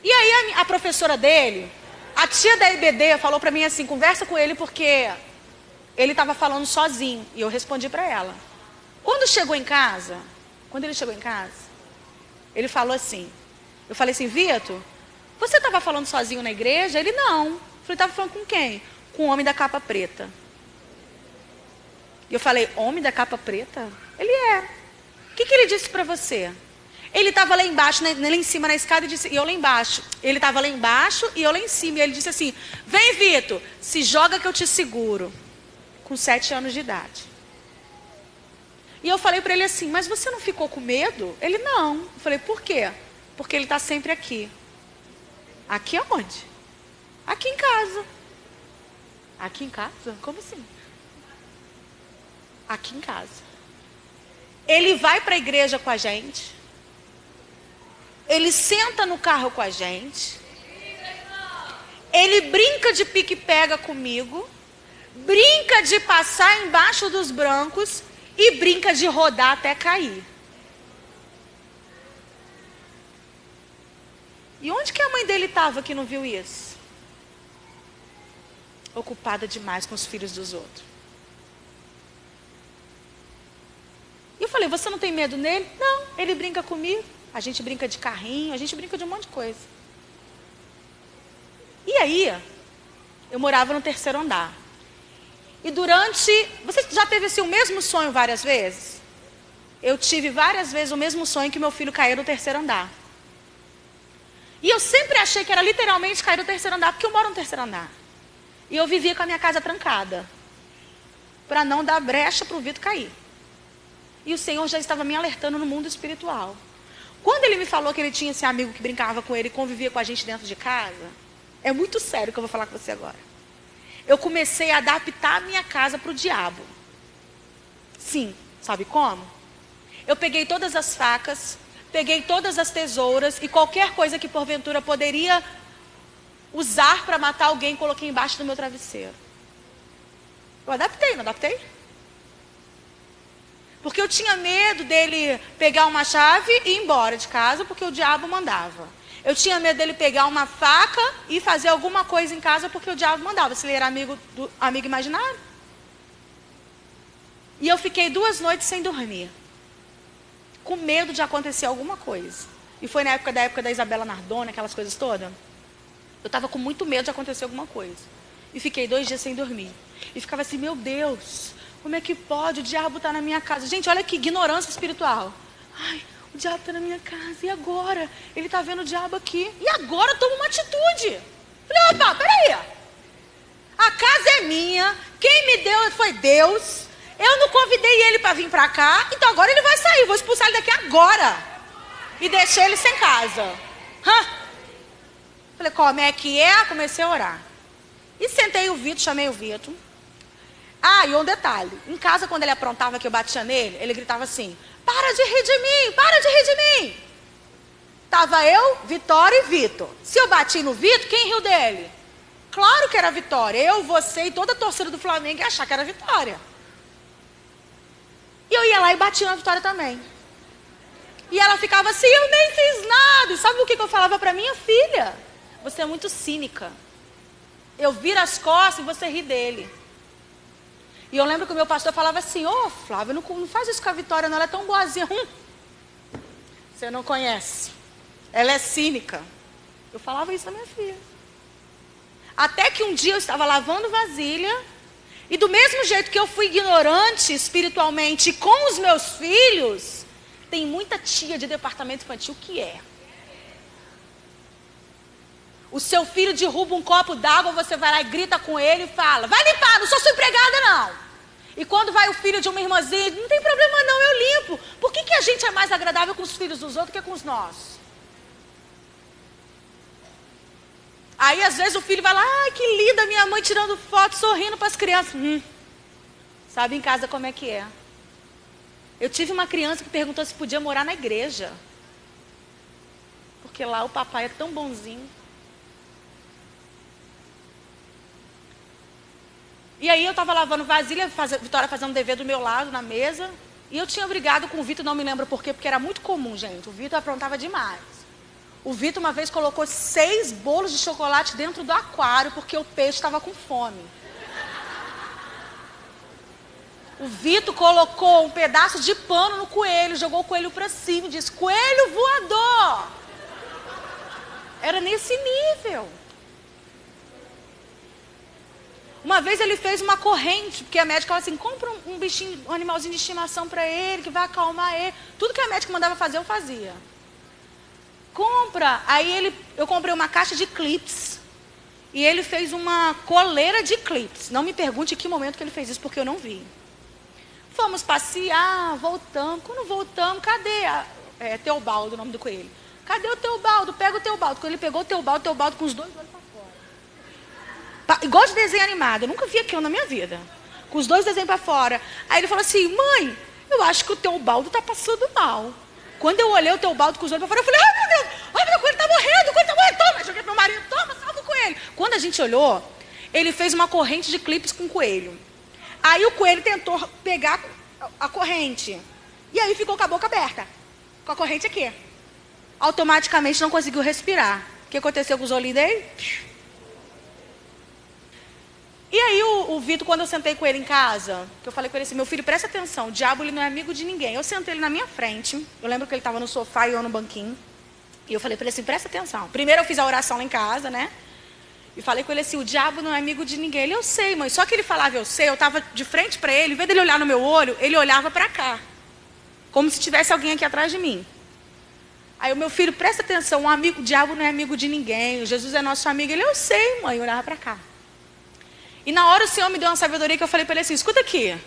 E aí a professora dele, a tia da EBD, falou pra mim assim, conversa com ele porque ele estava falando sozinho. E eu respondi pra ela. Quando ele chegou em casa, ele falou assim, eu falei assim, Vitor, você estava falando sozinho na igreja? Ele, não. Eu falei, estava falando com quem? Com o homem da capa preta. E eu falei, homem da capa preta? Ele é. O que ele disse pra você? Ele estava lá embaixo, lá em cima na escada e eu lá embaixo. Ele estava lá embaixo e eu lá em cima. E ele disse assim, vem Vitor, se joga que eu te seguro. Com 7 anos de idade. E eu falei para ele assim, mas você não ficou com medo? Ele, não. Eu falei, por quê? Porque ele está sempre aqui. Aqui aonde? Aqui em casa. Aqui em casa? Como assim? Aqui em casa. Ele vai para a igreja com a gente. Ele senta no carro com a gente. Ele brinca de pique-pega comigo. Brinca de passar embaixo dos brancos. E brinca de rodar até cair. E onde que a mãe dele estava que não viu isso? Ocupada demais com os filhos dos outros. E eu falei, você não tem medo nele? Não, ele brinca comigo. A gente brinca de carrinho, a gente brinca de um monte de coisa. E aí, eu morava no 3º andar. E você já teve assim, o mesmo sonho várias vezes? Eu tive várias vezes o mesmo sonho que meu filho caiu no 3º andar. E eu sempre achei que era literalmente cair no 3º andar, porque eu moro no 3º andar. E eu vivia com a minha casa trancada. Para não dar brecha para o Vitor cair. E o Senhor já estava me alertando no mundo espiritual. Quando ele me falou que ele tinha esse amigo que brincava com ele e convivia com a gente dentro de casa, é muito sério o que eu vou falar com você agora. Eu comecei a adaptar a minha casa para o diabo. Sim, sabe como? Eu peguei todas as facas, peguei todas as tesouras e qualquer coisa que porventura poderia usar para matar alguém, coloquei embaixo do meu travesseiro. Eu adaptei, não adaptei? Porque eu tinha medo dele pegar uma chave e ir embora de casa, porque o diabo mandava. Eu tinha medo dele pegar uma faca e fazer alguma coisa em casa, porque o diabo mandava, se ele era amigo imaginário. E eu fiquei 2 noites sem dormir, com medo de acontecer alguma coisa. E foi na época da Isabela Nardone, aquelas coisas todas. Eu estava com muito medo de acontecer alguma coisa. E fiquei 2 dias sem dormir. E ficava assim, meu Deus, como é que pode? O diabo está na minha casa. Gente, olha que ignorância espiritual. Ai, o diabo está na minha casa. E agora? Ele está vendo o diabo aqui. E agora toma uma atitude. Falei, opa, peraí. A casa é minha. Quem me deu foi Deus. Eu não convidei ele para vir para cá. Então agora ele vai sair. Vou expulsar ele daqui agora. E deixei ele sem casa. Falei, como é que é? Comecei a orar. E sentei o Vitor, chamei o Vitor. Ah, e um detalhe. Em casa, quando ele aprontava que eu batia nele, ele gritava assim, para de rir de mim, para de rir de mim. Tava eu, Vitória e Vitor. Se eu bati no Vitor, quem riu dele? Claro que era a Vitória. Eu, você e toda a torcida do Flamengo ia achar que era a Vitória. E eu ia lá e batia na Vitória também. E ela ficava assim, eu nem fiz nada. E sabe o que eu falava para minha filha? Você é muito cínica. Eu viro as costas e você ri dele. E eu lembro que o meu pastor falava assim, ô Flávia, não faz isso com a Vitória não, ela é tão boazinha. Você não conhece. Ela é cínica. Eu falava isso à minha filha. Até que um dia eu estava lavando vasilha, e do mesmo jeito que eu fui ignorante espiritualmente com os meus filhos, tem muita tia de departamento infantil que é. O seu filho derruba um copo d'água, você vai lá e grita com ele e fala, vai limpar, não sou sua empregada não. E quando vai o filho de uma irmãzinha, não tem problema não, eu limpo. Por que a gente é mais agradável com os filhos dos outros que com os nossos? Aí às vezes o filho vai lá, ai que linda minha mãe tirando foto, sorrindo para as crianças. Sabe em casa como é que é? Eu tive uma criança que perguntou se podia morar na igreja. Porque lá o papai é tão bonzinho. E aí eu estava lavando vasilha, Vitória fazendo dever do meu lado, na mesa. E eu tinha brigado com o Vitor, não me lembro por quê, porque era muito comum, gente. O Vitor aprontava demais. O Vitor uma vez colocou 6 bolos de chocolate dentro do aquário porque o peixe estava com fome. O Vitor colocou um pedaço de pano no coelho, jogou o coelho para cima e disse: coelho voador! Era nesse nível. Uma vez ele fez uma corrente, porque a médica falou assim: compra um bichinho, um animalzinho de estimação para ele, que vai acalmar ele. Tudo que a médica mandava fazer, eu fazia. Compra. Aí eu comprei uma caixa de clips. E ele fez uma coleira de clips. Não me pergunte em que momento que ele fez isso, porque eu não vi. Fomos passear, voltamos. Quando voltamos, cadê Teobaldo, o nome do coelho? Cadê o Teobaldo? Pega o Teobaldo. Quando ele pegou o Teobaldo com os 2 olhos para fora. Igual de desenho animado. Eu nunca vi aquilo na minha vida. Com os 2 desenhos para fora. Aí ele falou assim: mãe, eu acho que o Teobaldo está passando mal. Quando eu olhei o Teobaldo com os olhos para fora, eu falei: ai meu Deus, o coelho está morrendo, toma. Eu joguei pro meu marido: toma, salva o coelho. Quando a gente olhou, ele fez uma corrente de clipes com o coelho. Aí o coelho tentou pegar a corrente. E aí ficou com a boca aberta. Com a corrente aqui. Automaticamente não conseguiu respirar. O que aconteceu com os olhinhos dele? E aí o Vitor, quando eu sentei com ele em casa, que eu falei com ele assim: meu filho, presta atenção, o diabo ele não é amigo de ninguém. Eu sentei ele na minha frente. Eu lembro que ele estava no sofá e eu no banquinho. E eu falei para ele assim: presta atenção. Primeiro eu fiz a oração lá em casa, né? E falei com ele assim: o diabo não é amigo de ninguém. Ele: eu sei, mãe. Só que ele falava eu sei, eu estava de frente para ele. Em vez dele olhar no meu olho, ele olhava para cá. Como se tivesse alguém aqui atrás de mim. Aí o meu filho: presta atenção, o diabo não é amigo de ninguém. O Jesus é nosso amigo. Ele: eu sei, mãe. Eu olhava para cá. E na hora o Senhor me deu uma sabedoria que eu falei para ele assim: escuta aqui.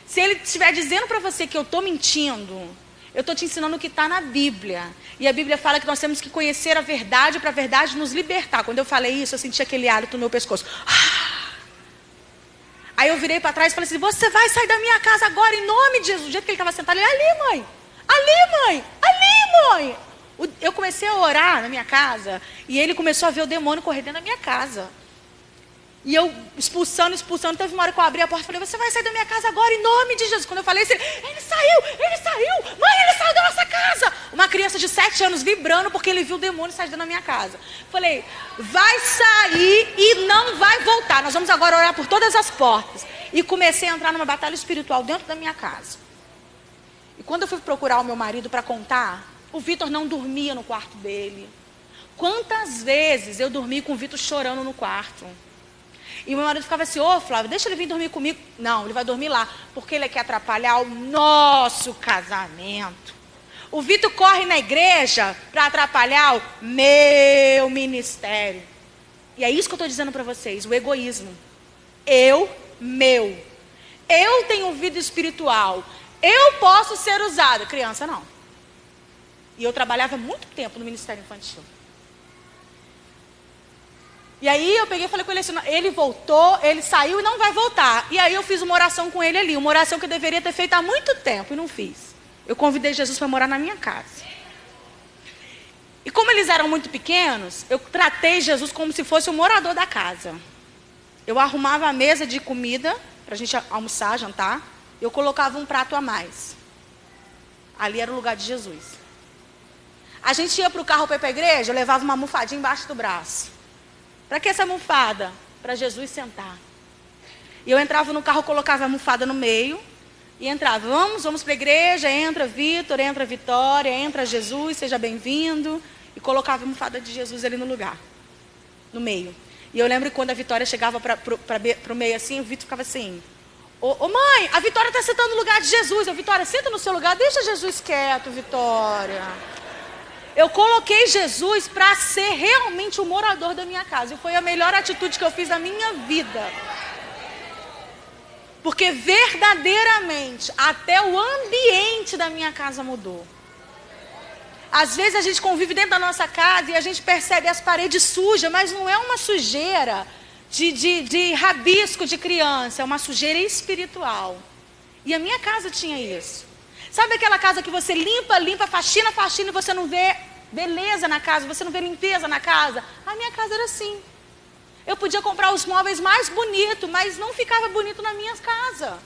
Se ele estiver dizendo para você que eu estou mentindo, eu estou te ensinando o que está na Bíblia. E a Bíblia fala que nós temos que conhecer a verdade para a verdade nos libertar. Quando eu falei isso, eu senti aquele hálito no meu pescoço. Aí eu virei para trás e falei assim: você vai sair da minha casa agora em nome de Jesus. Do jeito que ele estava sentado, ele: ali, mãe. Ali, mãe. Ali, mãe. Eu comecei a orar na minha casa e ele começou a ver o demônio correr dentro da minha casa. E eu expulsando. Teve uma hora que eu abri a porta e falei: você vai sair da minha casa agora em nome de Jesus. Quando eu falei isso, ele saiu. Mãe, ele saiu da nossa casa. Uma criança de 7 anos vibrando porque ele viu o demônio sair da minha casa. Falei: vai sair e não vai voltar. Nós vamos agora orar por todas as portas. E comecei a entrar numa batalha espiritual dentro da minha casa. E quando eu fui procurar o meu marido para contar, o Vitor não dormia no quarto dele. Quantas vezes eu dormi com o Vitor chorando no quarto. E o meu marido ficava assim: ô Flávio, deixa ele vir dormir comigo. Não, ele vai dormir lá, porque ele quer atrapalhar o nosso casamento. O Vitor corre na igreja para atrapalhar o meu ministério. E é isso que eu estou dizendo para vocês: o egoísmo. Meu. Eu tenho vida espiritual. Eu posso ser usada. Criança não. E eu trabalhava muito tempo no Ministério Infantil. E aí eu peguei e falei com ele assim: ele voltou, ele saiu e não vai voltar. E aí eu fiz uma oração com ele ali, uma oração que eu deveria ter feito há muito tempo e não fiz. Eu convidei Jesus para morar na minha casa. E como eles eram muito pequenos, eu tratei Jesus como se fosse o morador da casa. Eu arrumava a mesa de comida para a gente almoçar, jantar. Eu colocava um prato a mais. Ali era o lugar de Jesus. A gente ia para o carro para ir para a igreja, eu levava uma almofadinha embaixo do braço. Para que essa almofada? Para Jesus sentar. E eu entrava no carro, colocava a almofada no meio. E entrava: vamos para a igreja. Entra Vitor, entra Vitória, entra Jesus, seja bem-vindo. E colocava a almofada de Jesus ali no lugar. No meio. E eu lembro que quando a Vitória chegava para o meio assim, o Vitor ficava assim: ô mãe, a Vitória está sentando no lugar de Jesus. Eu: Vitória, senta no seu lugar, deixa Jesus quieto, Vitória. Eu coloquei Jesus para ser realmente o morador da minha casa. E foi a melhor atitude que eu fiz na minha vida. Porque verdadeiramente, até o ambiente da minha casa mudou. Às vezes a gente convive dentro da nossa casa e a gente percebe as paredes sujas, mas não é uma sujeira de rabisco de criança, é uma sujeira espiritual. E a minha casa tinha isso. Sabe aquela casa que você limpa, faxina e você não vê beleza na casa, você não vê limpeza na casa? A minha casa era assim. Eu podia comprar os móveis mais bonitos, mas não ficava bonito na minha casa.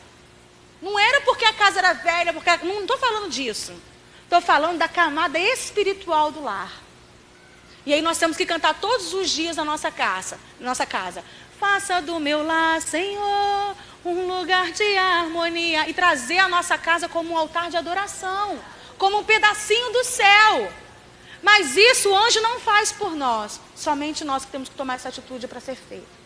Não era porque a casa era velha, não estou falando disso. Estou falando da camada espiritual do lar. E aí nós temos que cantar todos os dias na nossa casa. Faça do meu lar, Senhor, um lugar de harmonia. E trazer a nossa casa como um altar de adoração, como um pedacinho do céu. Mas isso o anjo não faz por nós. Somente nós que temos que tomar essa atitude para ser feito.